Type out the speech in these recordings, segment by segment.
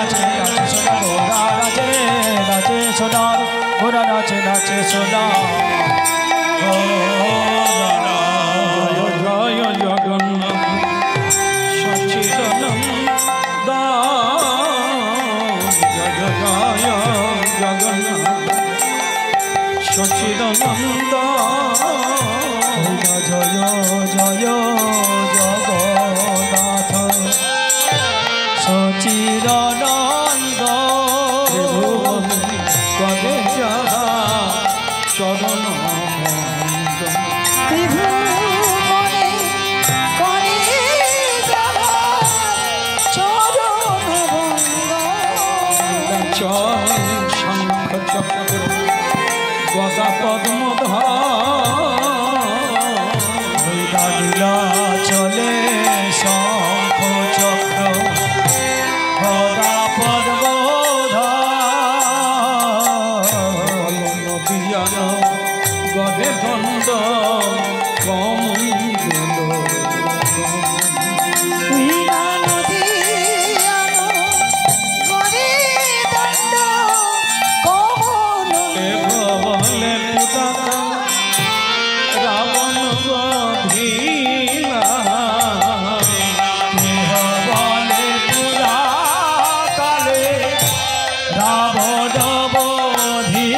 নাচে নাচে সোনা ঘোড়া নাচে নাচে সোনার ঘোড়া নাচে নাচে সোনা জয় জগন্নাথ সচ্চিদানন্দ জয় জয় জগন্নাথ সচ্চিদানন্দ জয় জয় জগন্নাথ সচিদানন্দ কবে যারা চরণ শঙ্খ চক্র গদা পদ্মধর চলে শঙ্খ চক্র গদা পদ্মধর গদে দণ্ড কমল রাবণ গধিলা বলে পুরা কালে রাবণ বধিলা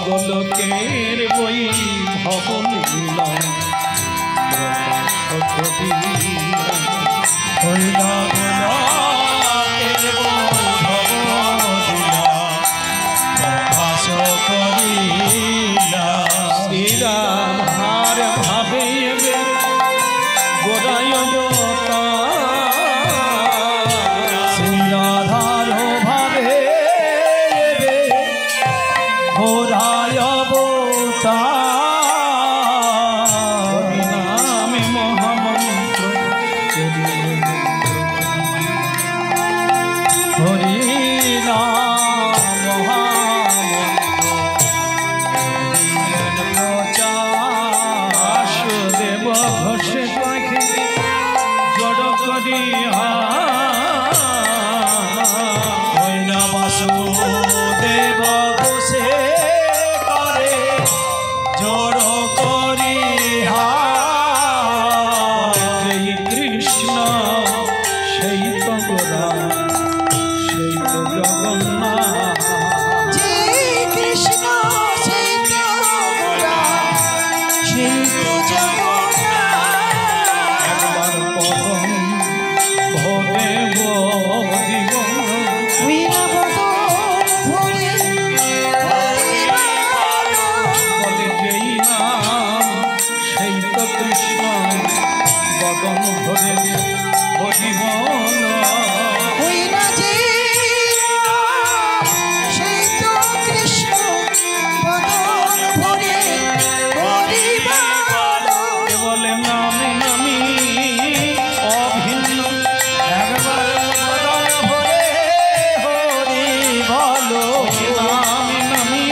গোলকের বই ভবলীলা হইলা গোলকের বৈভবলীলা প্রকাশ করিলা শ্রীরাম হার ভাবে গোরায় শ্রীরাধার ভাবে ঘোরায় অবতার নামে মহামন্ত্র হরি নাম বাসুদেব ঘোষে পাখি জড় করিয়া বাসুদেব ঘোষে করে জড় করিহা যেই কৃষ্ণ সেই তো গোরা সেই তো জগন্নাথ কৃষ্ণ সেই একবার পরম ভবে বলে যেই নাম সেই তো কৃষ্ণ বদন ভরে হরিবল বলে নামে নামি অভিন্ন একবার বদন ভরে হরি বলো নামে নামি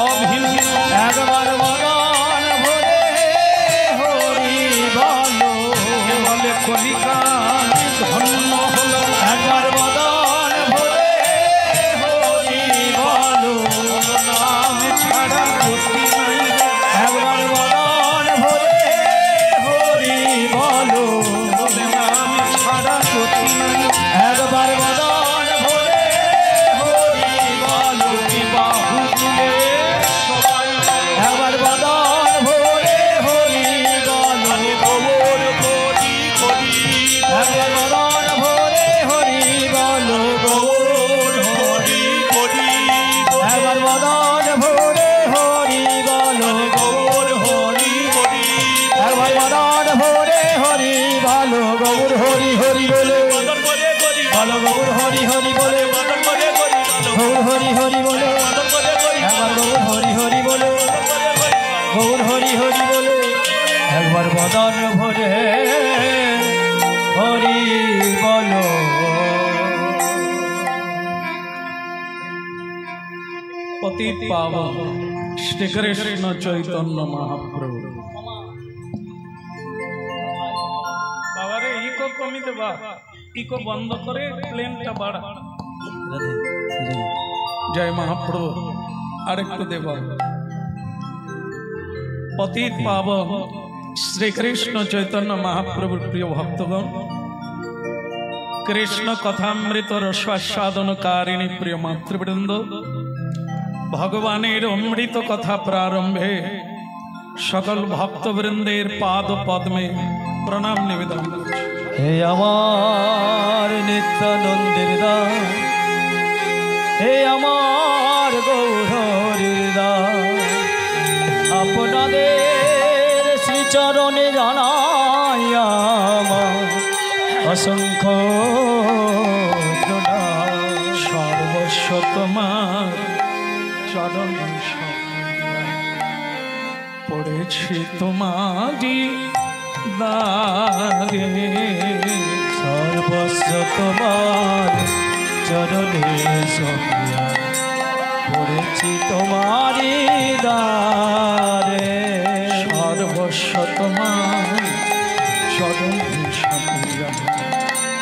অভিন্ন একবার বদন ভরে হরি বলো বলে কলিকা ধন্য হল একবার বদন ভরে হরি বলো নাম ছাড়া গতি নাই একবার বদন ভরে হরি বলো বলে নাম ছাড়া গতি নাই একবার বদন ভরে হরি বলো বাহু তুলে সবাই একবার বদন ভরে হরি বলো গৌর করি করি একবার বদন ভরে হরি বলো গৌর হরি করি একবার বদন ভরে হরি বলো গৌর হরি করি একবার বদন ভরে হরি বলো গৌর হরি হরি বলে বদন করে করি বলো গৌর হরি হরি বলে বদন করে করি গৌর হরি হরি বলে বদন করে করি একবার গৌর হরি হরি বলে বদন করে করি গৌর হরি হরি বলে একবার বদন ভরে হরি বলো। পতিত পাবন শ্রী কৃষ্ণ চৈতন্য মহাপ্রভু বাবারে ই কমিতে বা ইকো বন্ধ করে প্লেনটা বাড়া। জয় মহাপ্রভু। আরেকটু দেব। পতিত পাবন শ্রীকৃষ্ণ চৈতন্য মহাপ্রভুর প্রিয় ভক্তগণ, কৃষ্ণ কথামৃত রসাস্বাদনকারিণী প্রিয় মাতৃবৃন্দ, ভগবানের অমৃত কথা প্রারম্ভে সকল ভক্তবৃন্দের পাদ পদ্মে প্রণাম নিবেদন করছি। হে আমার নিত্যানন্দের দাস, হে আমার গৌরীর দাস, আপনাদের শ্রীচরণে জানাই আমার অসংখ্য প্রণাম। সর্বস্ব তোমার চরণ পড়েছি তোমারি দারে, সর্বস্ব তোমার চরণে সখিয়া পড়েছি তোমারি দ্বারে। সর্বস্ব তোমার চরণে সখিয়া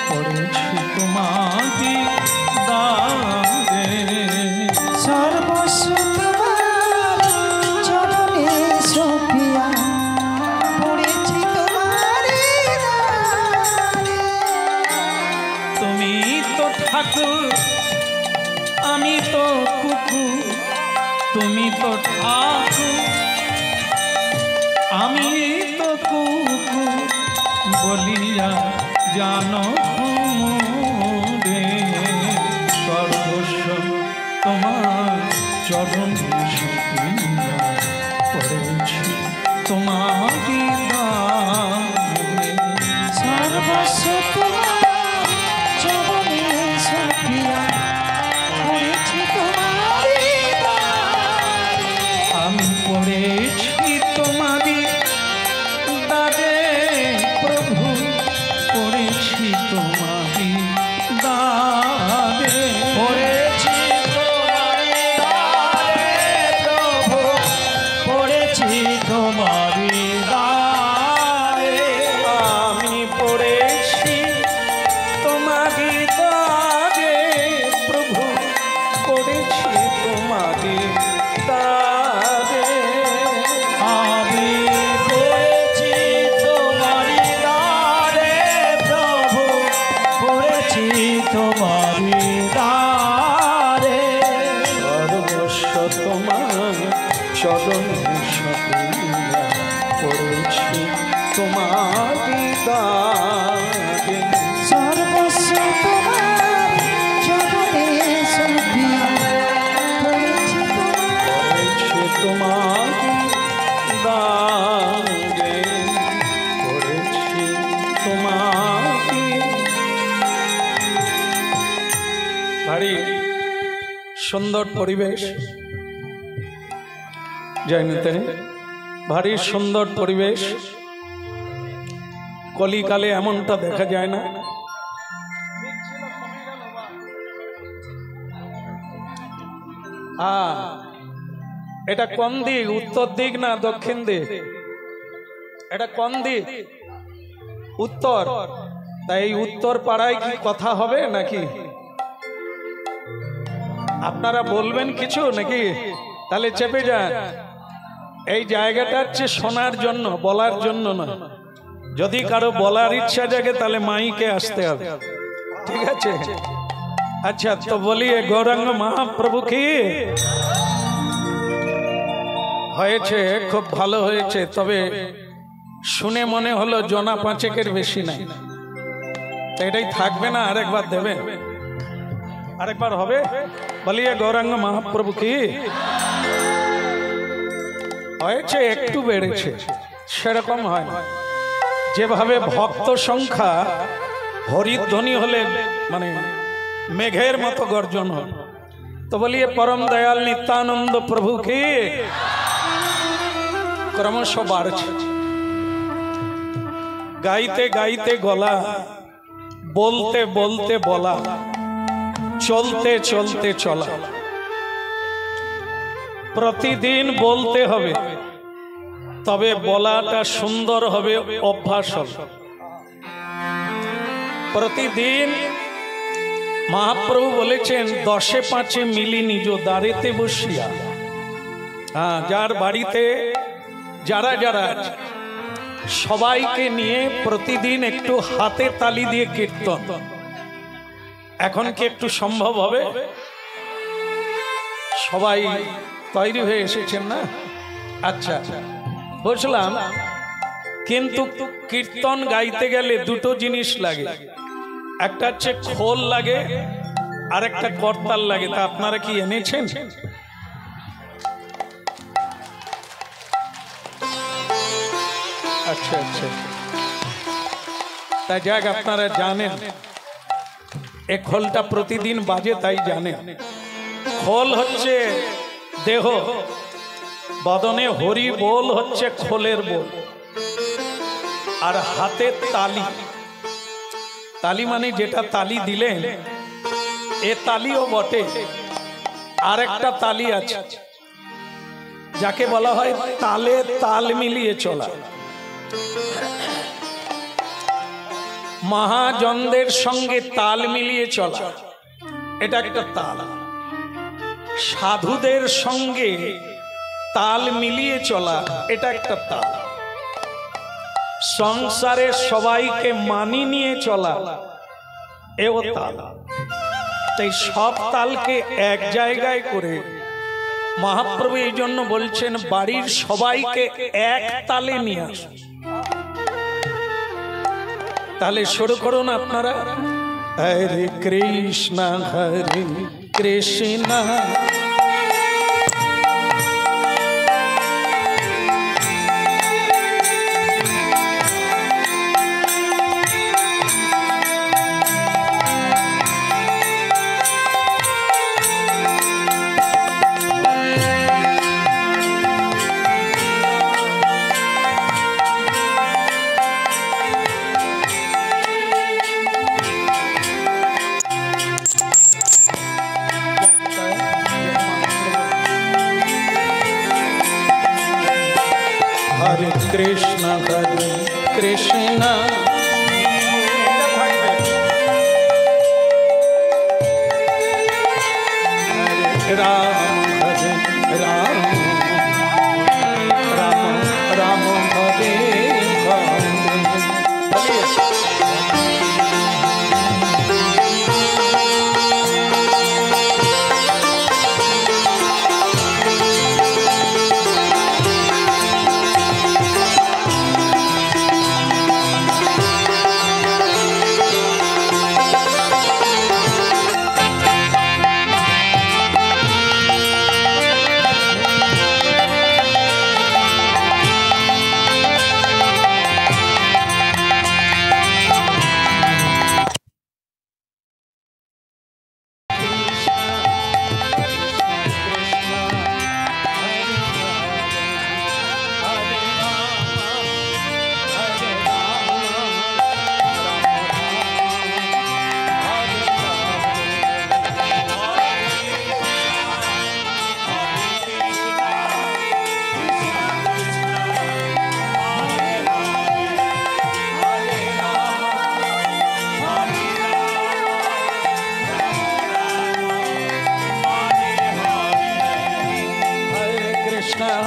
পড়েছি তোমারি দারে। সর্বস্ব তোমার চরণে সখিয়া পড়েছি তোমারি দ্বারে। তুমি তো ঠাকুর আমি তো কুকুর, তুমি তো ঠাকুর আমি তো কুকুর বলিয়া জানো রে। সর্বস্ব তোমার চরণ সখিয়া পড়েছি তোমারি দারে। সর্বস্ব তোমার চরণে সখিয়া পড়েছি তোমারি দ্বারে। আমি পড়েছি তোমারি দারে প্রভু, পড়েছি তোমারি দারে। পড়েছি তোমারি দ্বারে প্রভু, পড়েছি তোমারি দ্বারে। আমি পড়েছি তোমারি দারে প্রভু, পড়েছি তোমারি দারে। আমি পড়েছি তোমারি দ্বারে প্রভু, পড়েছি তোমারি দ্বারে। সর্বস্ব তোমার চরণ সখিয়া পড়েছি তোমারি দারে। সর্বস্ব তোমার চরণে সখিয়া পড়েছি পড়েছি তোমারি দারে, পড়েছি তোমারি। ভারী সুন্দর পরিবেশ, জানেন ভারী সুন্দর পরিবেশ। কলিকালে এমনটা দেখা যায় না। এটা কোন দিক, উত্তর দিক না দক্ষিণ দিক? এটা কোন দিক? উত্তর। তাই এই উত্তর পাড়ায় কি কথা হবে নাকি? আপনারা বলবেন কিছু নাকি? তাহলে চেপে যান। এই জায়গাটা হচ্ছে শোনার জন্য, বলার জন্য না। যদি কারো বলার ইচ্ছা জাগে তাহলে মাইকে আসতে হবে, ঠিক আছে? আচ্ছা, তো বলিয়ে গৌরাঙ্গ মহাপ্রভু কি হয়েছে? খুব ভালো হয়েছে, তবে শুনে মনে হলো জনা পাঁচেকের বেশি নাই। তো এটাই থাকবে না, আরেকবার দেবেন? আরেকবার হবে? বলিয়ে গৌরাঙ্গ মহাপ্রভু কি হয়েছে? একটু বেড়েছে, সেরকম হয় না। যেভাবে ভক্ত সংখ্যা হরিধ্বনি হলে মানে মেঘের মতো গর্জন হয়, তো বলিয়ে পরম দয়াল নিত্যানন্দ প্রভু কি ক্রমশ বাড়ছে। গাইতে গাইতে গলা, বলতে বলতে বলা, চলতে চলতে চলা। প্রতিদিন বলতে হবে, তবে বলাটা সুন্দর হবে, অভ্যাস হবে। প্রতিদিন মহাপ্রভু বলেছেন 10-5 মিলি নিজ দ্বারেতে বসিয়া, হ্যাঁ, যার বাড়িতে যারা যারা আছে সবাইকে নিয়ে প্রতিদিন একটু হাতে তালি দিয়ে কীর্তন। এখন কি একটু সম্ভব হবে? সবাই তৈরি হয়ে এসেছেন না? আচ্ছা, বুঝলাম। কিন্তু কীর্তন গাইতে গেলে দুটো জিনিস লাগে, একটা হচ্ছে খোল লাগে আর একটা করতাল লাগে। তা আপনারা কি এনেছেন? আচ্ছা আচ্ছা, তাই যাক, আপনারা জানেন এ খোলটা প্রতিদিন বাজে, তাই জানেন। খোল হচ্ছে দেহ, বদনে হরি বল হচ্ছে খোলের বল, আর হাতে তালি। তালি মানে যেটা তালি দিলেন এ তালিও বটে, আর একটা তালি আছে যাকে বলা হয় তালে তাল মিলিয়ে চলা। মহাজনদের সঙ্গে তাল মিলিয়ে চলা, এটা একটা তাল। সাধুদের সঙ্গে তাল মিলিয়ে চলা, এটা একটা তাল। সংসারে সবাইকে মানি নিয়ে চলা, এও তাল। তাই সব তালকে এক জায়গায় করে মহাপ্রভু এই জন্য বলছেন বাড়ির সবাইকে এক তালে নিয়ে আসুন। তাহলে শুরু করুন আপনারা, হরে কৃষ্ণ কৃষ্ণ কৃষ্ণ হরে কৃষ্ণ রাম হরে রাম রাম রাম হরে হরে।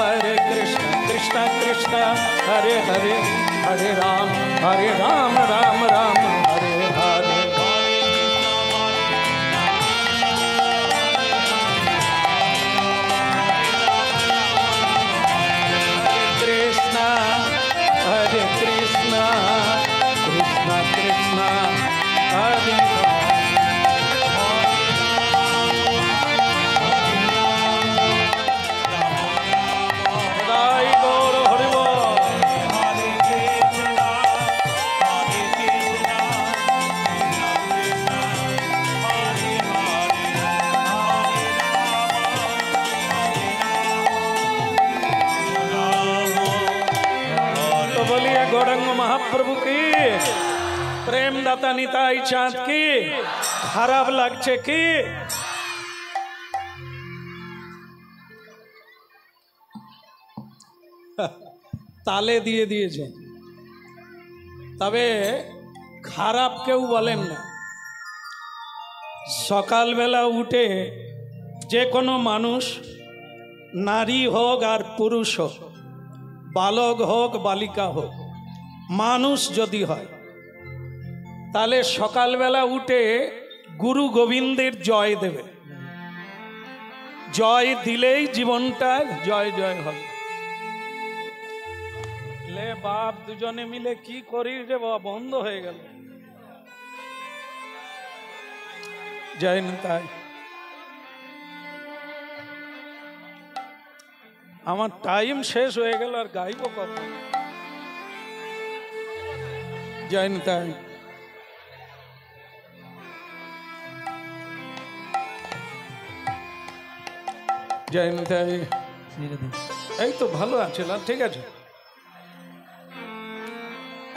हरे कृष्ण कृष्ण कृष्ण हरे हरे, हरे राम राम राम हरे हरे। कृष्ण हरे कृष्ण कृष्ण कृष्ण हरे गौरंग महाप्रभु की प्रेम दाता निताई चाँद की खराब লাগছে কি? তালে দিয়ে দিয়েছে। তবে খারাপ কেউ বলেন না। সকালবেলা উঠে যে কোনো মানুষ, নারী হোক আর পুরুষ হোক, বালক হোক বালিকা হোক, মানুষ যদি হয়, তাহলে সকালবেলা উঠে গুরু গোবিন্দের জয় দেবে। জয় দিলেই জীবনটা জয় জয় হবে। লে বাপ দুজনে মিলে কি করি রে বাবা, বন্ধ হয়ে গেল। জয় নিতাই। আমার টাইম শেষ হয়ে গেল, আর গাইব কখন? জয় নিতাই। জয় নিতাই। এই তো ভালো আছে না? ঠিক আছে,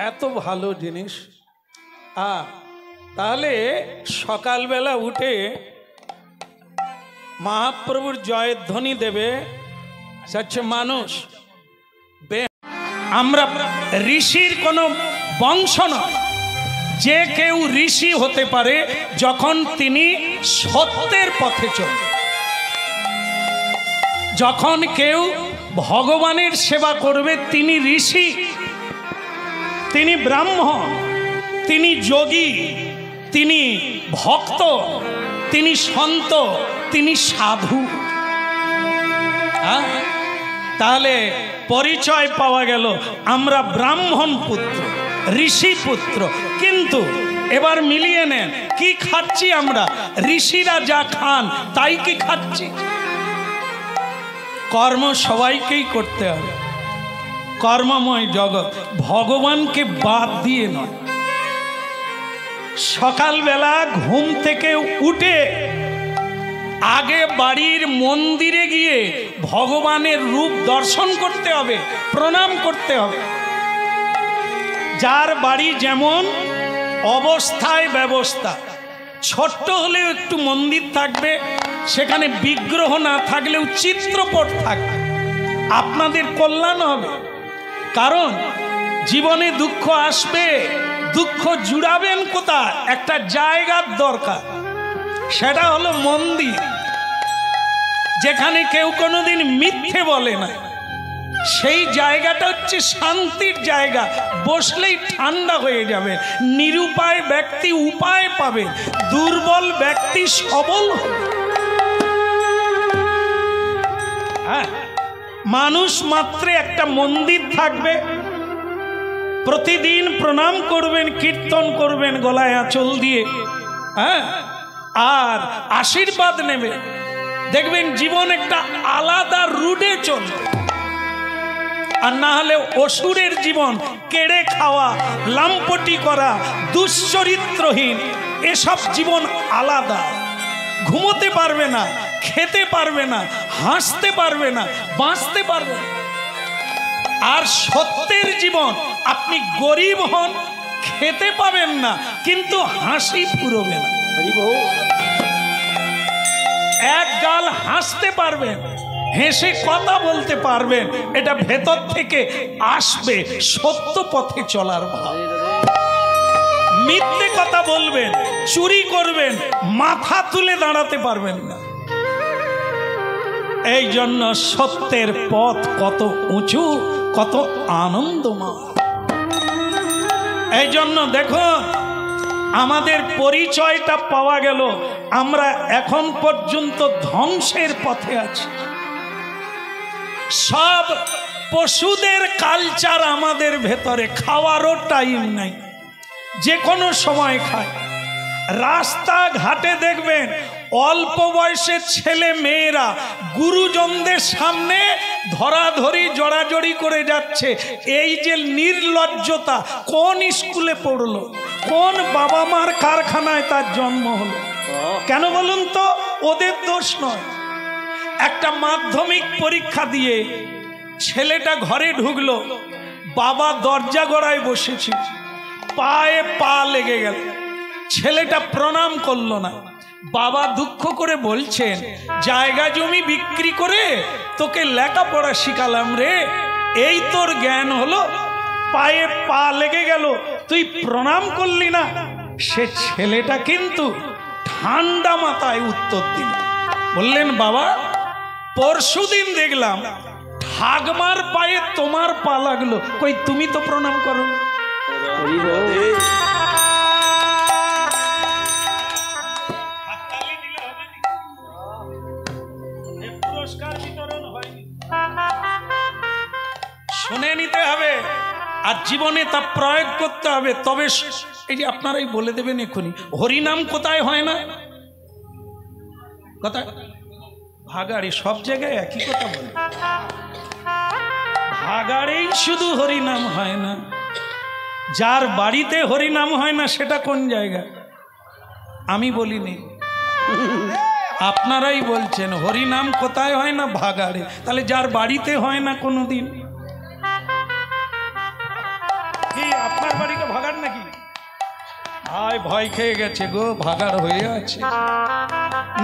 এত ভালো জিনিস। তাহলে সকালবেলা উঠে মহাপ্রভুর জয়ের ধ্বনি দেবে হচ্ছে মানুষ। আমরা ঋষির কোনো বংশ নয়। যে কেউ ঋষি হতে পারে যখন তিনি সত্যের পথে চলে। যখন কেউ ভগবানের সেবা করবে তিনি ঋষি, তিনি ব্রাহ্মণ, তিনি যোগী, তিনি ভক্ত, তিনি সন্ত, তিনি সাধু। তাহলে পরিচয় পাওয়া গেল আমরা ব্রাহ্মণ পুত্র, ঋষি পুত্র। কিন্তু এবার মিলিয়ে নেন, কি খাচ্ছি আমরা? ঋষিরা যা খান তাই কি খাচ্ছি? কর্ম সবাইকেই করতে হবে, কর্মময় জগৎ, ভগবানকে বাদ দিয়ে নয়। সকালবেলা ঘুম থেকে উঠে আগে বাড়ির মন্দিরে গিয়ে ভগবানের রূপ দর্শন করতে হবে, প্রণাম করতে হবে। যার বাড়ি যেমন অবস্থায় ব্যবস্থা, ছোট্ট হলেও একটু মন্দির থাকবে, সেখানে বিগ্রহ না থাকলেও চিত্রপট থাকবে, আপনাদের কল্যাণ হবে। কারণ জীবনে দুঃখ আসবে, দুঃখ জুড়াবেন কোথায়? একটা জায়গার দরকার, সেটা হলো মন্দির, যেখানে কেউ কোনোদিন মিথ্যে বলে না। সেই জায়গাটা হচ্ছে শান্তির জায়গা, বসলেই ঠান্ডা হয়ে যাবে। নিরুপায় ব্যক্তি উপায় পাবে, দুর্বল ব্যক্তি সবল হবে। হ্যাঁ, মানুষ মাত্রে একটা মন্দির থাকবে, প্রতিদিন প্রণাম করবেন, কীর্তন করবেন গলায় আঁচল দিয়ে, হ্যাঁ, আর আশীর্বাদ নেবে। দেখবেন জীবন একটা আলাদা রুটে চলবে। আর না হলে অসুরের জীবন, কেড়ে খাওয়া, লাম্পটি করা, দুশ্চরিত্রহীন, এসব জীবন আলাদা। ঘুমোতে পারবে না, খেতে পারবে না, হাসতে পারবে না, বাঁচতে পারবে না। আর সত্যের জীবন, আপনি গরিব হন, খেতে পাবেন না, কিন্তু হাসি ফুরবে না। এক গাল হাসতে পারবেন, হেসে কথা বলতে পারবেন, এটা ভেতর থেকে আসবে সত্য পথে চলার ভাব। মিথ্যে কথা বলবেন, চুরি করবেন, মাথা তুলে দাঁড়াতে পারবেন না। এই জন্য সত্যের পথ কত উঁচু, কত আনন্দময়। এই জন্য দেখো, আমাদের পরিচয়টা পাওয়া গেল, আমরা এখন পর্যন্ত ধ্বংসের পথে আছি। সব পশুদের কালচার আমাদের ভেতরে, খাওয়ারও টাইম নাই, যে কোনো সময় খায়। রাস্তাঘাটে দেখবেন অল্প বয়সের ছেলে মেয়েরা গুরুজনদের সামনে ধরাধরি জড়াজড়ি করে যাচ্ছে। এই যে নির্লজ্জতা, কোন স্কুলে পড়লো, কোন বাবা মার কারখানায় তার জন্ম হলো? কেন বলুন তো? ওদের দোষ নয়। একটা মাধ্যমিক পরীক্ষা দিয়ে ছেলেটা ঘরে ঢুকলো, বাবা দরজা গড়ায় বসেছিল, পায়ে পা লেগে গেল, ছেলেটা প্রণাম করলো না। বাবা দুঃখ করে বলছেন, জায়গা জমি বিক্রি করে তোকে লেখাপড়া শিখালাম রে, এই তোর জ্ঞান হলো? পায়ে পা লেগে গেল, তুই প্রণাম করলি না। সে ছেলেটা কিন্তু ঠান্ডা মাথায় উত্তর দিল, বললেন বাবা পরশুদিন দেখলাম ঠাকমার পায়ে তোমার পা লাগলো, কই তুমি তো প্রণাম করো। শুনে নিতে হবে আর জীবনে তা প্রয়োগ করতে হবে, তবে এই যে আপনারাই বলে দেবেন এক্ষুনি হরিনাম কোথায় হয় না, কোথায়? ভাগাড়ে। সব জায়গায় একই কথা বলে, ভাগাড়েই শুধু হরিনাম হয় না। যার বাড়িতে হরিনাম হয় না সেটা কোন জায়গা? আমি বলিনি, আপনারাই বলছেন। হরিনাম কোথায় হয় না? ভাগাড়ে। তাহলে যার বাড়িতে হয় না কোনোদিন, কি আপনার বাড়িতে ভাগাড় নাকি? আয় ভয় খেয়ে গেছে গো, ভাগাড় হয়ে আছে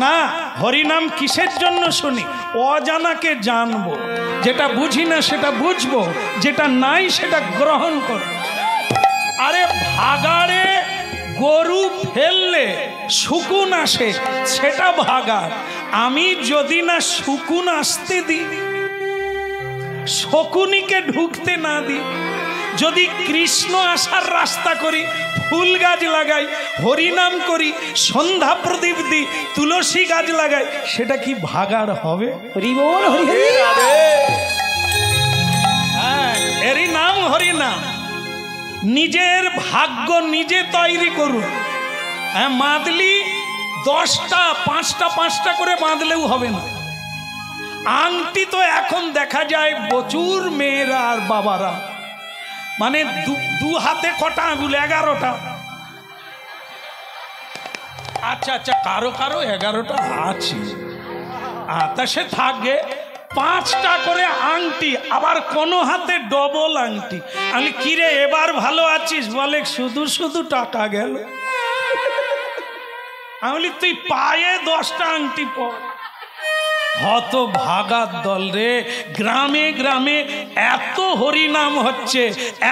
না। হরিনাম কিসের জন্য শুনি? অজানাকে জানবো, যেটা বুঝি না সেটা বুঝবো, যেটা নাই সেটা গ্রহণ করব। আরে ভাগাড়ে গরু ফেললে শুকুন আসে, সেটা ভাগাড়। আমি যদি না শুকুন আসতে দিই, শকুনিকে ঢুকতে না দিই, যদি কৃষ্ণ আসার রাস্তা করি, ফুল গাছ লাগাই, হরিনাম করি, সন্ধ্যা প্রদীপ দিই, তুলসী গাছ লাগাই, সেটা কি ভাগাড় হবে? হ্যাঁ, এরই নাম হরিনাম। নিজের ভাগ্য নিজে তৈরি করুন। হ্যাঁ, মাদলি 10টা 5টা করে বাঁধলেও হবে না। আংটি তো এখন দেখা যায় প্রচুর মেয়েরা আর বাবারা, মানে দু হাতে কটা আঙুল? 11টা। আচ্ছা আচ্ছা, কারো কারো 11টা আছে, তা সে থাকে। 5টা করে আংটি, আবার কোনো হাতে ডবল আংটি। আমি কিরে এবার ভালো আছিস? বলে শুধু শুধু টাকা গেল। আমি বলি তুই পায়ে 10টা আংটি পর। হত ভাগার দল রে, গ্রামে গ্রামে এত হরিনাম হচ্ছে,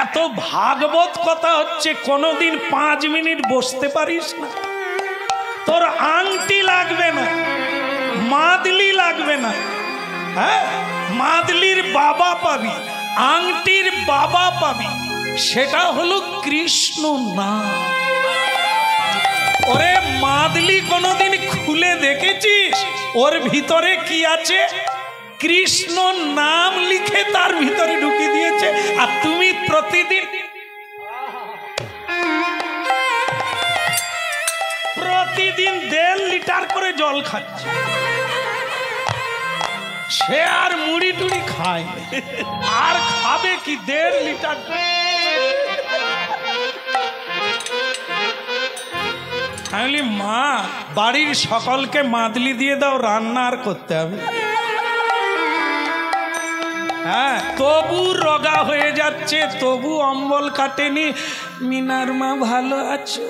এত ভাগবত কথা হচ্ছে, কোনোদিন 5 মিনিট বসতে পারিস না? তোর আংটি লাগবে না, মাদলি লাগবে না। হ্যাঁ, মাদলির বাবা পাবি, আংটির বাবা পাবি, সেটা হলো কৃষ্ণ নাম। ওরে মাদলি কোনোদিন খুলে দেখেছিস ওর ভিতরে কি আছে? কৃষ্ণ নাম লিখে তার ভিতরে ঢুকে দিয়েছে। আর তুমি প্রতিদিন 1.5 লিটার করে জল খাচ্ছে। সে আর মুড়ি টুড়ি খায়, আর খাবে কি 1.5 লিটার? আমি মা, বাড়ির সকলকে মাদলি দিয়ে দাও, রান্না আর করতে হবে। হ্যাঁ, তবু রোগা হয়ে যাচ্ছে, তবু অম্বল কাটেনি। মিনার মা ভালো আছে?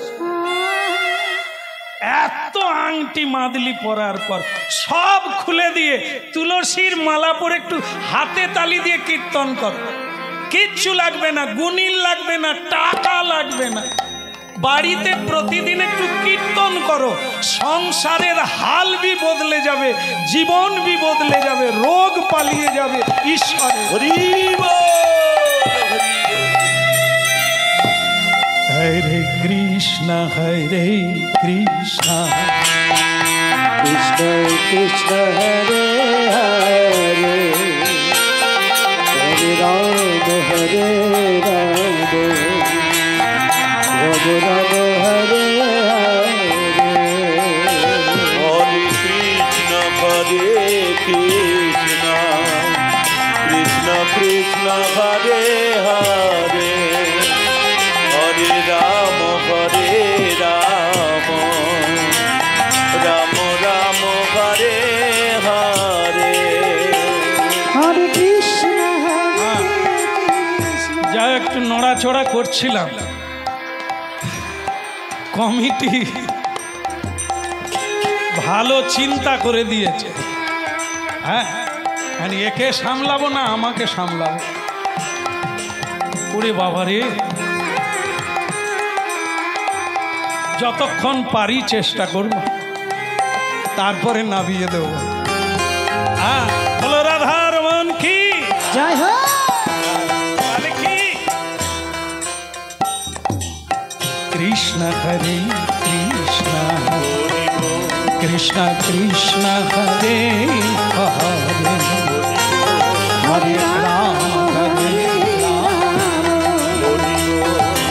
এত আংটি মাদলি পরার পর সব খুলে দিয়ে তুলসীর মালা পরে একটু হাতে তালি দিয়ে কীর্তন কর। কিচ্ছু লাগবে না, গুণিল লাগবে না, টাকা লাগবে না। বাড়িতে প্রতিদিন একটু কীর্তন করো, সংসারের হাল বি বদলে যাবে, জীবন বি বদলে যাবে, রোগ পালিয়ে যাবে। ঈশ্বরের হরে কৃষ্ণ হরে কৃষ্ণ কৃষ্ণ কৃষ্ণ হরে হরে, হরে রাম হরে রাম, রাম রাম হরে হরে। হরে কৃষ্ণ হরে কৃষ্ণ, কৃষ্ণ কৃষ্ণ হরে হরে, হরে রাম হরে রাম, রাম রাম হরে হরে। হরে কৃষ্ণ যা একটু নড়াচড়া করছিলাম, কমিটি ভালো চিন্তা করে দিয়েছে। হ্যাঁ, একে সামলাবো না আমাকে সামলাবো। ওরে বাবা রে, যতক্ষণ পারি চেষ্টা করব, তারপরে নামিয়ে দেব। বলো রাধার মন কি জয় হোক। কি কৃষ্ণ হরে কৃষ্ণ কৃষ্ণ কৃষ্ণ হরে হরে হরে রাম হরে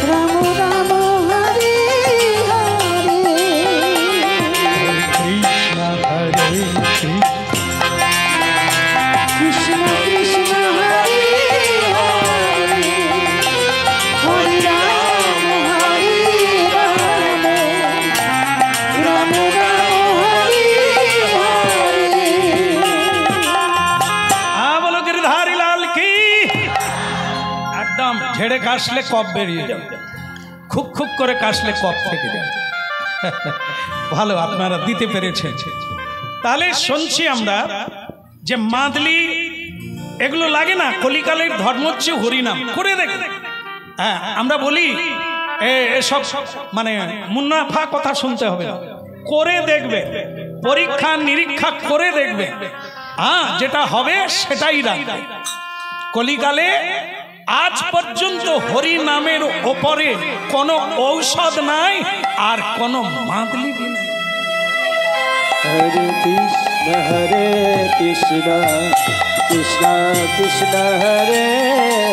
রাম রাম হরে হরে কৃষ্ণ হরে কৃষ্ণ কৃষ্ণ হরে হরে হরে রাম রাম হরে হরে। বলো गिरधारी लाल की। একদম ঝেড়ে কাশলে কফ বেরিয়ে যাবে, খুব খুব করে কাশলে কফ থেকে যাবে। ভালো, আপনারা দিতে পেরেছেন। তাহলে শুনছি আমরা যে মাদলি এগুলো লাগে না, কলিকালের ধর্ম হচ্ছে হরিনাম করে দেখ। হ্যাঁ, আমরা বলি এসব মানে মুনাফা কথা শুনতে হবে না, করে দেখবে, পরীক্ষা নিরীক্ষা করে দেখবে। হ্যাঁ, যেটা হবে সেটাই রাখবে। কলিকালে আজ পর্যন্ত হরি নামের ওপরে কোনো ঔষধ নাই আর কোনো মাদলি নেই। হরে কৃষ্ণ কৃষ্ণ কৃষ্ণ হরে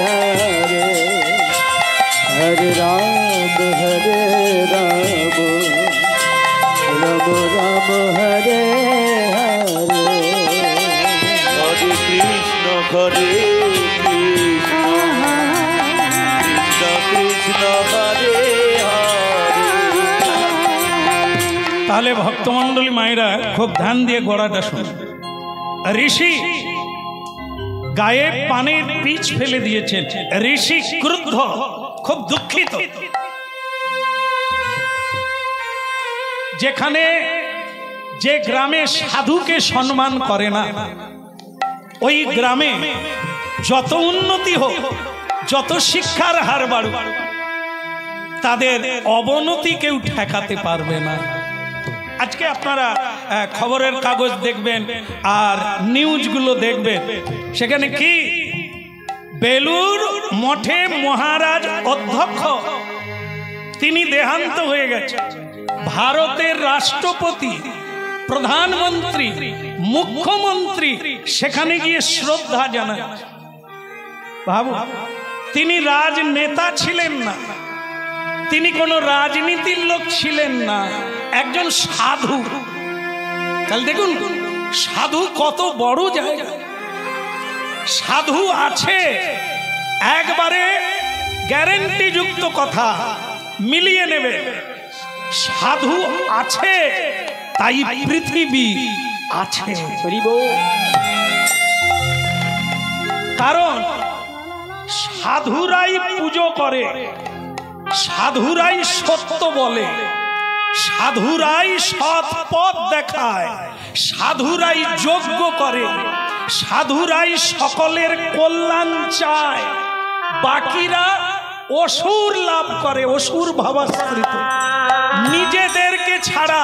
হরে হরে রাম রাম রাম হরে হরে হরে কৃষ্ণ হরে কৃষ্ণ কৃষ্ণ কৃষ্ণ হরে হরে। তাহলে ভক্তমণ্ডলী মায়েরা খুব ধ্যান দিয়ে গোড়াটা শুনুন। ঋষি গায়ে পানির বীজ ফেলে দিয়েছেন, ঋষি ক্রুদ্ধ, খুব দুঃখিত। যেখানে যে গ্রামে সাধুকে সম্মান করে না, ওই গ্রামে যত উন্নতি হোক, যত শিক্ষার হার বাড়ুক, তাদের অবনতি কেউ ঠেকাতে পারবে না। আজকে আপনারা খবরের কাগজ দেখবেন আর নিউজগুলো দেখবেন, সেখানে কি বেলুর মঠে মহারাজ অধ্যক্ষ তিনি দেহান্ত হয়ে গেছে। ভারতের রাষ্ট্রপতি, প্রধানমন্ত্রী, মুখ্যমন্ত্রী সেখানে গিয়ে শ্রদ্ধা জানান। ভাবু, তিনি রাজনেতা ছিলেন না, তিনি কোনো রাজনীতির লোক ছিলেন না, একজন সাধু। তাহলে দেখুন সাধু কত বড় জায়গা। সাধু আছে, একবারে গ্যারেন্টি যুক্ত কথা মিলিয়ে নেবে, সাধু আছে তাই পৃথিবী আছে। কারণ সাধুরাই পুজো করে, সাধুরাই সত্য বলে, সাধুরাই সৎ পথ দেখায়, সাধুরাই যজ্ঞ করে, সাধুরাই সকলের কল্যাণ চায়। বাকিরা অসুর লাভ করে, অসুর ভাবাশ্রিত, নিজেদেরকে ছাড়া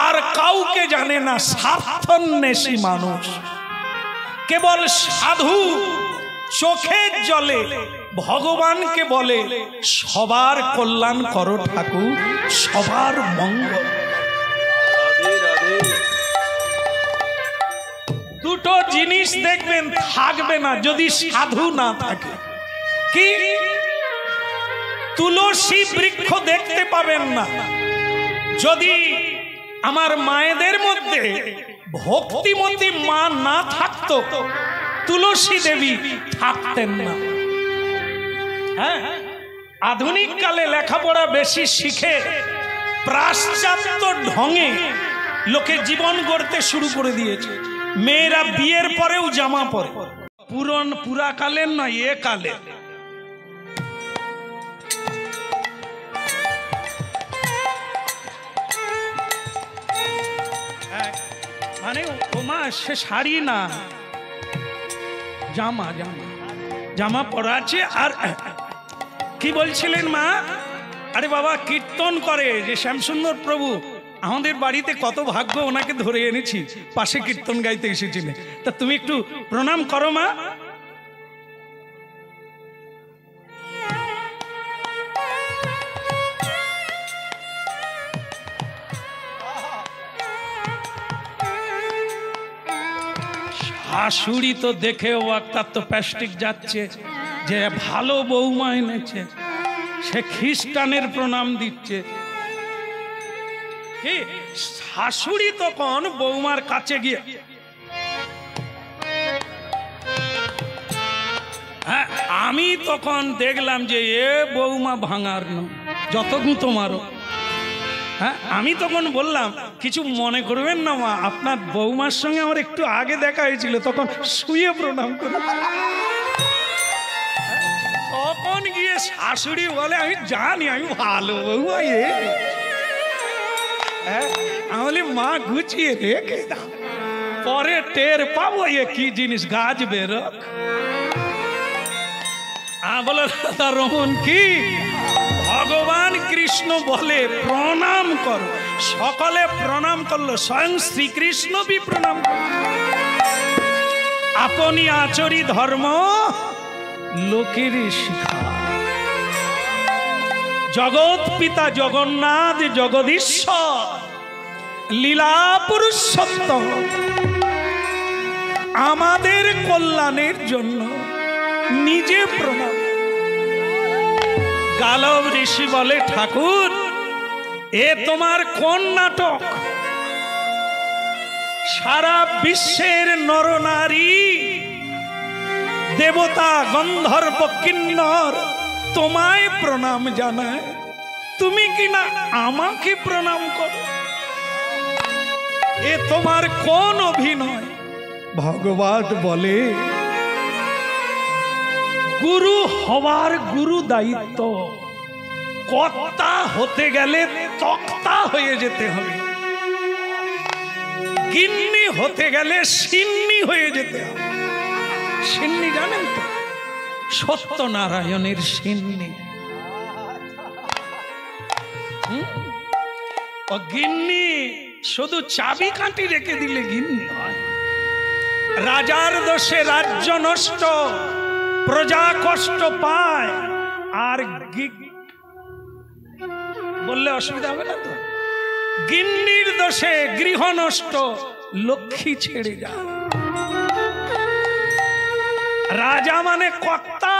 আর কাউকে জানে না, স্বার্থন্বেষী মানুষ। কেবল সাধু চোখের জলে ভগবানকে বলে সবার কল্যাণ করো ঠাকুর, সবার মঙ্গল। দুটো জিনিস দেখবেন থাকবে না যদি সাধু না থাকে। কি? তুলসী বৃক্ষ দেখতে পাবেন না যদি আমার মায়েদের মধ্যে ভক্তিমতী মা না থাকতো, তুলসী দেবী থাকতেন না। হ্যাঁ, আধুনিক কালে লেখাপড়া বেশি শিখে পাশ্চাত্য ঢঙে লোকে জীবন গড়তে শুরু করে দিয়েছে। মেয়েরা বিয়ের পরেও জামা পরে, পুরা কালের নয়, এ কালে। মানে ওমা সে শাড়ি না, জামা জামা জামা পরা আছে। আর কি বলছিলেন মা? আরে বাবা কীর্তন করে যে শ্যামসুন্দর প্রভু আমাদের বাড়িতে কত ভাগ্য, ওনাকে ধরে এনেছি, পাশে কীর্তন গাইতে এসেছিলেন। তা তুমি একটু প্রণাম করো মা। শাশুড়ি তো দেখে অবাক, তার তো প্যাস্টিক যাচ্ছে যে ভালো বৌমা এনেছে, সে খ্রিস্টানের প্রণাম দিচ্ছে। শাশুড়ি তখন বৌমার কাছে গিয়ে আমি তখন দেখলাম যে এ বৌমা ভাঙার না, যত গুঁতো মারো। হ্যাঁ, আমি তখন বললাম কিছু মনে করবেন না মা, আপনার বৌমার সঙ্গে আমার একটু আগে দেখা হয়েছিল, তখন শুয়ে প্রণাম করি। তখন গিয়ে শাশুড়ি বলে আমি জানি আমি ভালো বৌমা, আমি মা গুছিয়ে রেখে দাও, পরে টের পাবো এ কি জিনিস, গাছ বেরোক। বলো দাদা রমন কি ভগবান কৃষ্ণ বলে প্রণাম করো, সকলে প্রণাম করলো, স্বয়ং শ্রীকৃষ্ণ বি প্রণাম করল। আপনি আচরি ধর্ম লোকের শিখা। জগৎ পিতা জগন্নাথ জগদীশ্বর লীলা পুরুষোত্তম আমাদের কল্যাণের জন্য নিজে প্রণাম। গালব ঋষি বলে ঠাকুর এ তোমার কোন নাটক? সারা বিশ্বের নরনারী দেবতা গন্ধর্ব কিন্নর তোমায় প্রণাম জানায়, তুমি কিনা আমাকে প্রণাম করো, এ তোমার কোন অভিনয়? ভগবান বলে গুরু হওয়ার গুরু দায়িত্ব, কর্তা হতে গেলে তক্তা হয়ে যেতে হবে, গিন্নি হতে গেলে সিন্নি হয়ে যেতে হবে। সিন্নি জানেন তো? সত্যনারায়ণের সিন্নি। ও গিন্নি শুধু চাবি কাঠি রেখে দিলে গিন্নি হয়। রাজার দোষে রাজ্য নষ্ট, প্রজা কষ্ট পায়, আর বললে অসুবিধা হবে না তো? গিন্নির দোষে গৃহ নষ্ট, লক্ষ্মী ছেড়ে যায়। রাজা মানে কর্তা,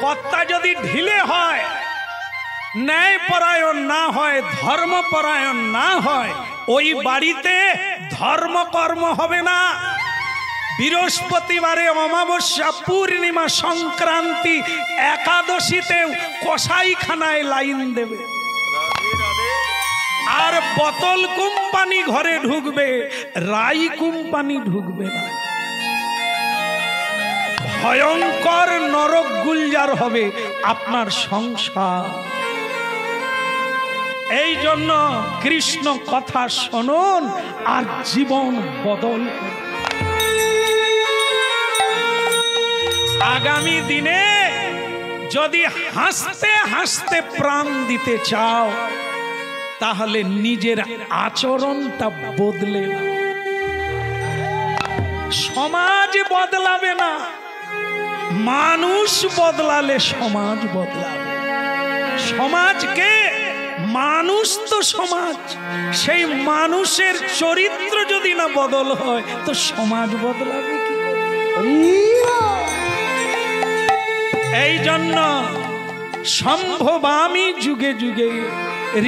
কর্তা যদি ঢিলে হয়, ন্যায়পরায়ণ না হয়, ধর্মপরায়ণ না হয়, ওই বাড়িতে ধর্মকর্ম হবে না। বৃহস্পতিবারে অমাবস্যা, পূর্ণিমা, সংক্রান্তি, একাদশীতেও কসাইখানায় লাইন দেবে, আর বোতল কোম্পানি ঘরে ঢুকবে, রাই কোম্পানি ঢুকবে না। ভয়ঙ্কর নরক গুলজার হবে আপনার সংসার। এই জন্য কৃষ্ণ কথা শুনুন আর জীবন বদল করুন। আগামী দিনে যদি হাসতে হাসতে প্রাণ দিতে চাও, তাহলে নিজের আচরণটা বদলে নাও। সমাজ বদলাবে না, মানুষ বদলালে সমাজ বদলাবে। সমাজকে মানুষ তো সমাজ, সেই মানুষের চরিত্র যদি না বদল হয় তো সমাজ বদলাবে কি? এই জন্য সম্ভবামী যুগে যুগে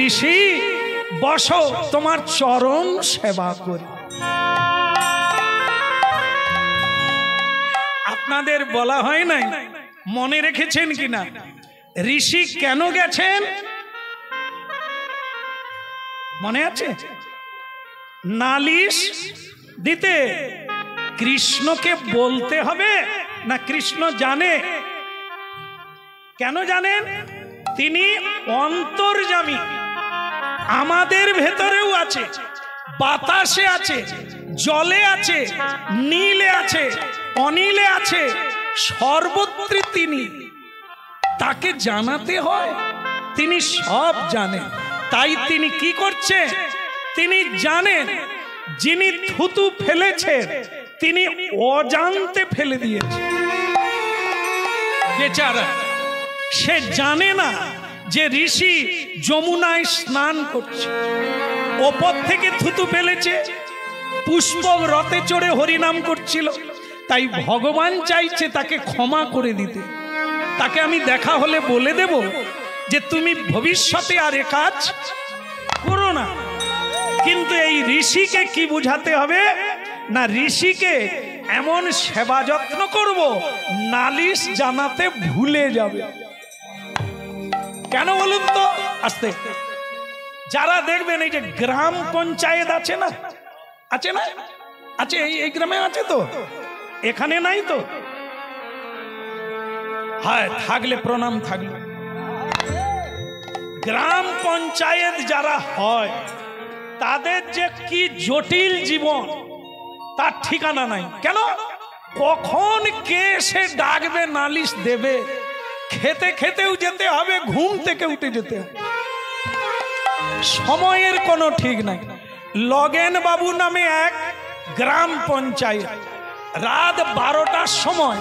ঋষি বসো তোমার চরণ সেবা করি। আপনাদের বলা হয় নাই, মনে রেখেছেন কিনা ঋষি কেন গেছেন? মনে আছে? নালিশ দিতে। কৃষ্ণকে বলতে হবে না কৃষ্ণ জানে? কেন জানেন? তিনি অন্তর্যামী, আমাদের ভেতরেও আছে, বাতাসে আছে, জলে আছে, নীলে আছে, অনিলে আছে, সর্বত্র তিনি। তাকে জানাতে হয়, তিনি সব জানেন। তাই তিনি কি করছেন? তিনি জানেন যিনি থুতু ফেলেছেন তিনি অজান্তে ফেলে দিয়েছেন। বেচারা সে জানে না যে ঋষি যমুনায় স্নান করছে, ওপর থেকে থুতু ফেলেছে, পুষ্পক রথে চড়ে হরিনাম করছিল। তাই ভগবান চাইছে তাকে ক্ষমা করে দিতে। তাকে আমি দেখা হলে বলে দেব যে তুমি ভবিষ্যতে আর এ কাজ করো না। কিন্তু এই ঋষিকে কি বুঝাতে হবে না, ঋষিকে এমন সেবা যত্ন করব নালিশ জানাতে ভুলে যাবে। কেন বলুন তো? আস্তে যারা দেখবেন এই যে গ্রাম পঞ্চায়েত আছে না, আছে না, আছে এই গ্রামে আছে তো, এখানে নাই তো? হ্যাঁ, থাকলে প্রণাম থাকলো। গ্রাম পঞ্চায়েত যারা হয় তাদের যে কি জটিল জীবন তার ঠিকানা নাই। কেন? কখন কে সে ডাকবে, নালিশ দেবে, খেতে খেতেও যেতে হবে, ঘুম থেকে উঠে যেতে হবে, সময়ের কোনো ঠিক নাই। লগেন বাবু নামে এক গ্রাম পঞ্চায়েত, রাত 12টার সময়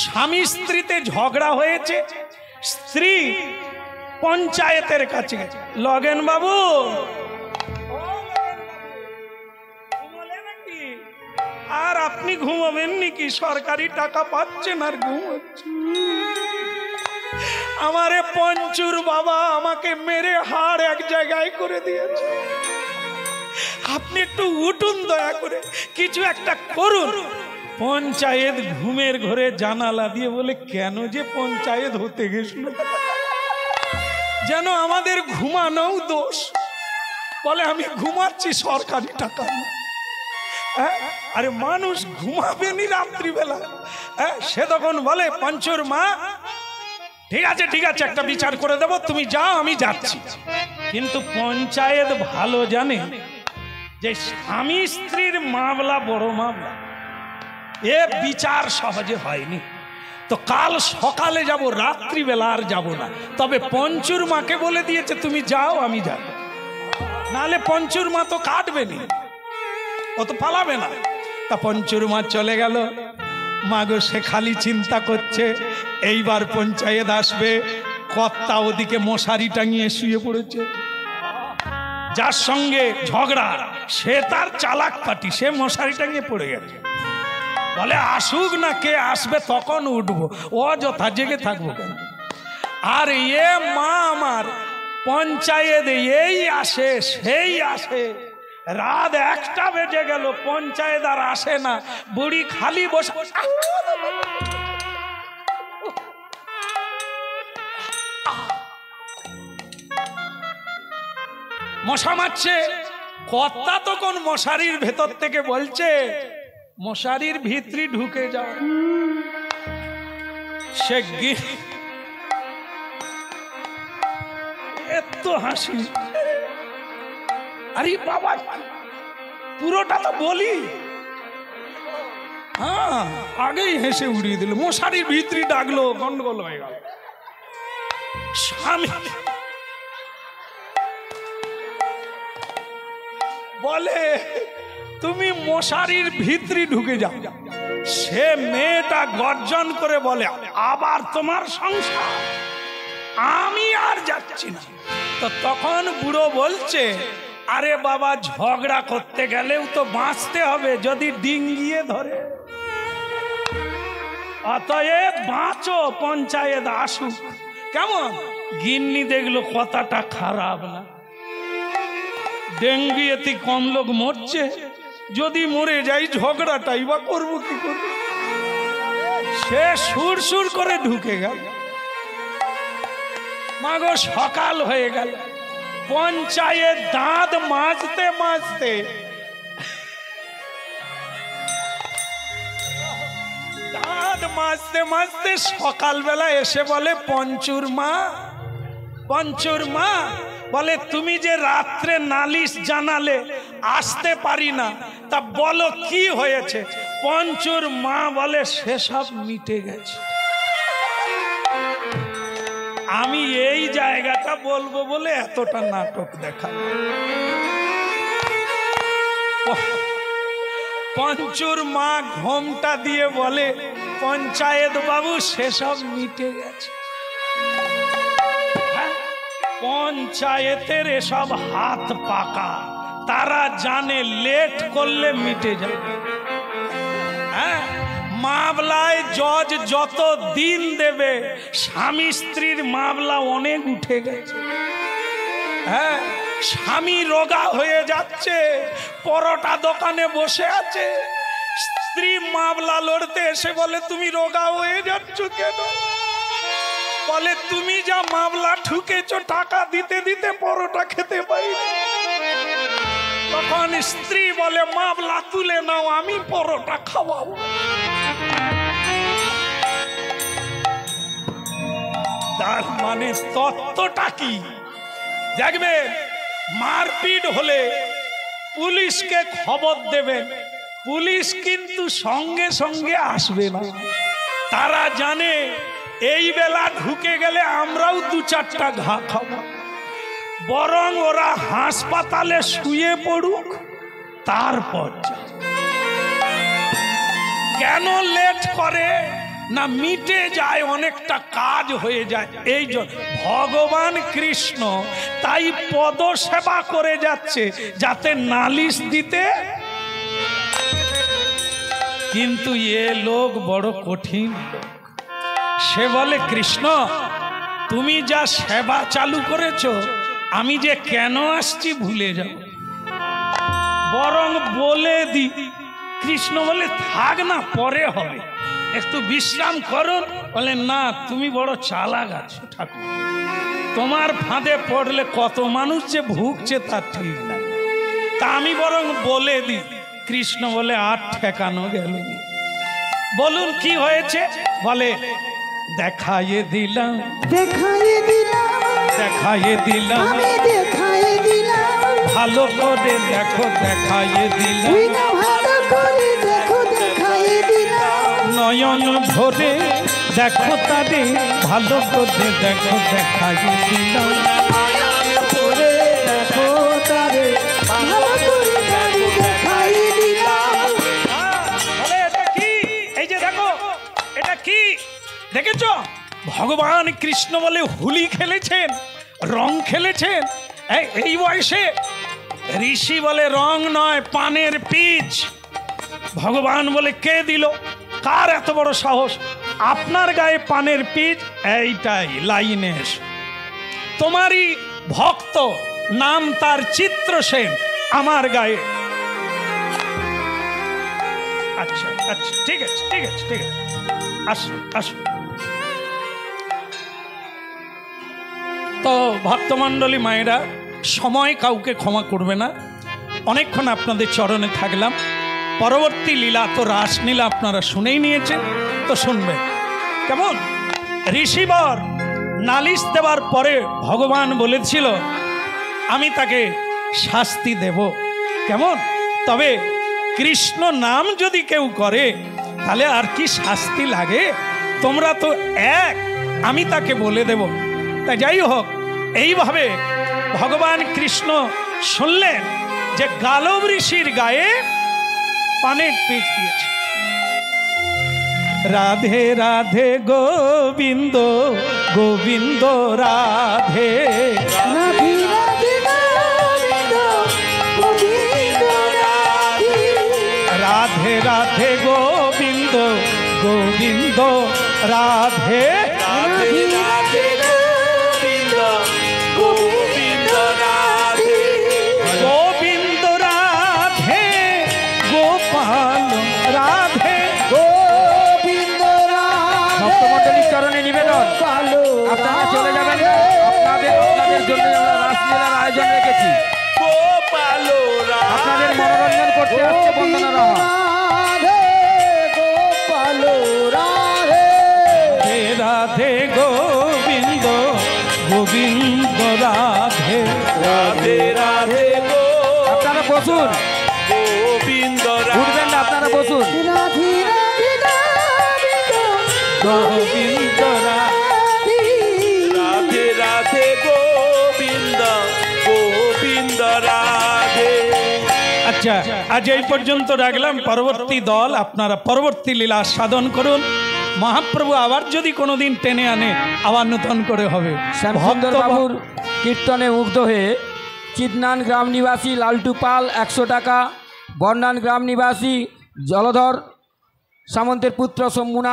স্বামী স্ত্রীতে ঝগড়া হয়েছে, স্ত্রী পঞ্চায়েতের কাছে গেছে, লগেন বাবু আর আপনি ঘুমাবেন নাকি? সরকারি টাকা পাচ্ছেন আর ঘুমাচ্ছেন। আমারে পঞ্চুর বাবা আমাকে মেরে হাড় এক জায়গায় করে দিয়েছে, আপনি একটু উঠুন দয়া করে, কিছু একটা করুন। পঞ্চায়েত ঘুমের ঘরে জানালা দিয়ে বলে, কেন যে পঞ্চায়েত হতে গেছিল, যেন আমাদের ঘুমানোও দোষ। বলে আমি ঘুমাচ্ছি সরকারি টাকা। আরে মানুষ ঘুমাবেনি রাত্রিবেলা? সে তখন বলে, পঞ্চুর মা ঠিক আছে ঠিক আছে, একটা বিচার করে দেব, তুমি যাও আমি যাচ্ছি। কিন্তু পঞ্চায়েত ভালো জানে যে স্বামী স্ত্রীর মামলা বড় মামলা, এ বিচার সহজে হয়নি। তো কাল সকালে যাব, রাত্রিবেলা আর যাব না। তবে পঞ্চুর মাকে বলে দিয়েছে তুমি যাও আমি যাব, নাহলে পঞ্চুর মা তো কাটবেনি, ও তো পালাবে না। তা পঞ্চুর মা চলে গেল। মাগো সে খালি চিন্তা করছে এইবার পঞ্চায়েত আসবে, কর্তা ওদিকে মশারি টাঙিয়ে শুয়ে পড়েছে, যার সঙ্গে ঝগড়া সে তার চালাক পাটি, সে মশারি টাঙিয়ে পড়ে গেছে। বলে আসুক না, কে আসবে তখন উঠবো, অযথা জেগে থাকবো কেন? আর এ মা আমার পঞ্চায়েত এই আসে সেই আসে, রাত 1টা বেজে গেল, পঞ্চায়েত আর আসে না, বুড়ি খালি বসে মশা মারছে। কর্তা তখন মশারির ভেতর থেকে বলছে, মশারির ভিতরে ঢুকে যাও। সে এত হাসি, আরে বাবা পুরোটা তো বলি। হ্যাঁ, আগেই হেসে উড়িয়ে দিল, মশারির ভিতরে ডাকলো, গন্ডগোল হয়ে গেল। স্বামী বলে তুমি মশারির ভিতরে ঢুকে যাও। সে মেয়েটা গর্জন করে বলে, আবার তোমার সংসার, আমি আর যাচ্ছি না। তো তখন বুড়ো বলছে, আরে বাবা ঝগড়া করতে গেলেও তো বাঁচতে হবে, যদি ডিঙ্গিয়ে ধরে, অতএব বাঁচো, পঞ্চায়েত আসুক। কেমন গিন্নি দেখলো কথাটা খারাপ না, ডেঙ্গিয়েতে কম লোক মরছে, যদি মরে যাই ঝগড়াটাই বা করবো কি করবো। সে সুর সুর করে ঢুকে গেল। মাগো সকাল হয়ে গেল, পঞ্চায়েত দাঁত মাজতে মাজতে সকালবেলা এসে বলে, পঞ্চুর মা বলে তুমি যে রাত্রে নালিশ জানালে আসতে পারি না, তা বলো কি হয়েছে? পঞ্চুর মা বলে, সেসব মিটে গেছে। আমি এই জায়গাটা বলবো বলে এতটা নাটক দেখা। পঞ্চুর মা ঘোমটা দিয়ে বলে, পঞ্চায়েত বাবু সেসব মিটে গেছে। পঞ্চায়েতের এসব হাত পাকা, তারা জানে লেট করলে মিটে যাবে। হ্যাঁ, মামলায় জজ যত দিন দেবে, স্বামী স্ত্রীর মামলা অনেক উঠে গেছে। হ্যাঁ, স্বামী রোগা হয়ে যাচ্ছে, পরোটা দোকানে বসে আছে, স্ত্রী মামলা লড়তে এসে বলে তুমি রোগা হয়ে যাচ্ছ কেন? বলে তুমি যা মামলা ঠুকেছো টাকা দিতে দিতে পরোটা খেতে পাই। তখন স্ত্রী বলে মামলা তুলে নাও, আমি পরোটা খাওয়াবো। তার মানে তত্ত্বটা কি দেখবেন? মারপিট হলে পুলিশকে খবর দেবেন, পুলিশ কিন্তু সঙ্গে সঙ্গে আসবে না। তারা জানে এই বেলা ঢুকে গেলে আমরাও দু চারটা ঘা খাবো, বরং ওরা হাসপাতালে শুয়ে পড়ুক তারপর। কেন লেট করে না? মিটে যায়, অনেকটা কাজ হয়ে যায়। এই জন্য ভগবান কৃষ্ণ তাই পদ সেবা করে যাচ্ছে, যাতে নালিশ দিতে। কিন্তু এ লোক বড় কঠিন লোক। সে বলে কৃষ্ণ তুমি যা সেবা চালু করেছো, আমি যে কেন আসছি ভুলে যাও, বরং বলে দি। কৃষ্ণ বলে থাক না, পরে হবে, একটু বিশ্রাম করো। বলে না, তুমি বড় চালাক আছো ঠাকুর, তোমার ফাঁদে পড়লে কত মানুষ যে ভুগছে তার ঠিক নাই, তা আমি বরং বলে দি। কৃষ্ণ বলে আর ঠেকানো গেল। বলুন কি হয়েছে? বলে দেখাইয়ে দিলাম, দেখাইয়ে দিলাম, দেখাইয়ে দিলাম, আমি দেখাইয়ে দিলাম, ভালো করে দেখো দেখাইয়ে দিলাম, তুই না ভালো করে দেখো দেখাইয়ে দিলাম, নয়ন ভরে দেখো তারে, ভালো করে দেখো দেখাইয়ে দিলাম, করে দেখো তারে, ভালো করে তারে দেখাইয়ে দিলাম। বলে এটা কি? এই যে দেখো, এটা কি দেখেছো? ভগবান কৃষ্ণ বলে হোলি খেলেছেন, রং খেলেছেন এই বয়সে। ঋষি বলে রং নয়, পানের পিচ। ভগবান বলে কে দিল? কার এত বড় সাহস? আপনার গায়ে পানের পিচ? এইটাই লাইনে এসো। তোমারই ভক্ত, নাম তার চিত্রসেন, আমার গায়ে। আচ্ছা আচ্ছা, ঠিক আছে ঠিক আছে ঠিক আছে, আসুন আসুন। তো ভক্তমণ্ডলী মায়েরা, সময় কাউকে ক্ষমা করবে না। অনেকক্ষণ আপনাদের চরণে থাকলাম। পরবর্তী লীলা তো রাসলীলা আপনারা শুনেই নিয়েছেন, তো শুনবেন। কেমন? ঋষিবর নালিশ দেওয়ার পরে ভগবান বলেছিল আমি তাকে শাস্তি দেব। কেমন? তবে কৃষ্ণ নাম যদি কেউ করে তাহলে আর কি শাস্তি লাগে? তোমরা তো এক, আমি তাকে বলে দেব। তাই যাই হোক, এইভাবে ভগবান কৃষ্ণ শুনলেন যে গালব ঋষির গায়ে পানের পিচ দিয়েছে। রাধে রাধে গোবিন্দ গোবিন্দ রাধে, রাধে রাধে গোবিন্দ গোবিন্দ রাধে, রাধে রাধে গোবিন্দ গোবিন্দ রাধে, রাধে রাধে গোবিন্দ গোবিন্দ রাধে, গোবিন্দ রাধে গোপাল রাধে। গোবিন্দ রাধে। ভক্তমণ্ডলীর চরণে নিবেদন, কালো আপনারা চলে যাবেন না। আপনাদের জন্য আমরা রাসলীলার আয়োজন রেখেছি। আপনাদের মনোরঞ্জন করতে আসছে বন্দনা রাহা। রাধে গোপাল রাধে, রাধে গোবিন্দ গোবিন্দ রাধে, রাধে রাধে আপনারা বসুন, গোবিন্দ উঠবেন না, আপনারা বসুন। রাধে রাধে গোবিন্দ গোবিন্দ রাধে, রাধে, আচ্ছা, আজ এই পর্যন্ত রাখলাম। পরবর্তী দল আপনারা পরবর্তী লীলা সাধন করুন। মহাপ্রভু আবার যদি কোনোদিন টেনে আনে আবার নূতন করে হবে। শ্যামসুন্দর বাবুর কীর্তনে মুগ্ধ হয়ে চিতনান গ্রাম নিবাসী লালটু পাল 100 টাকা, বর্ণান গ্রাম নিবাসী জলধর সামন্তের পুত্র সোমুনা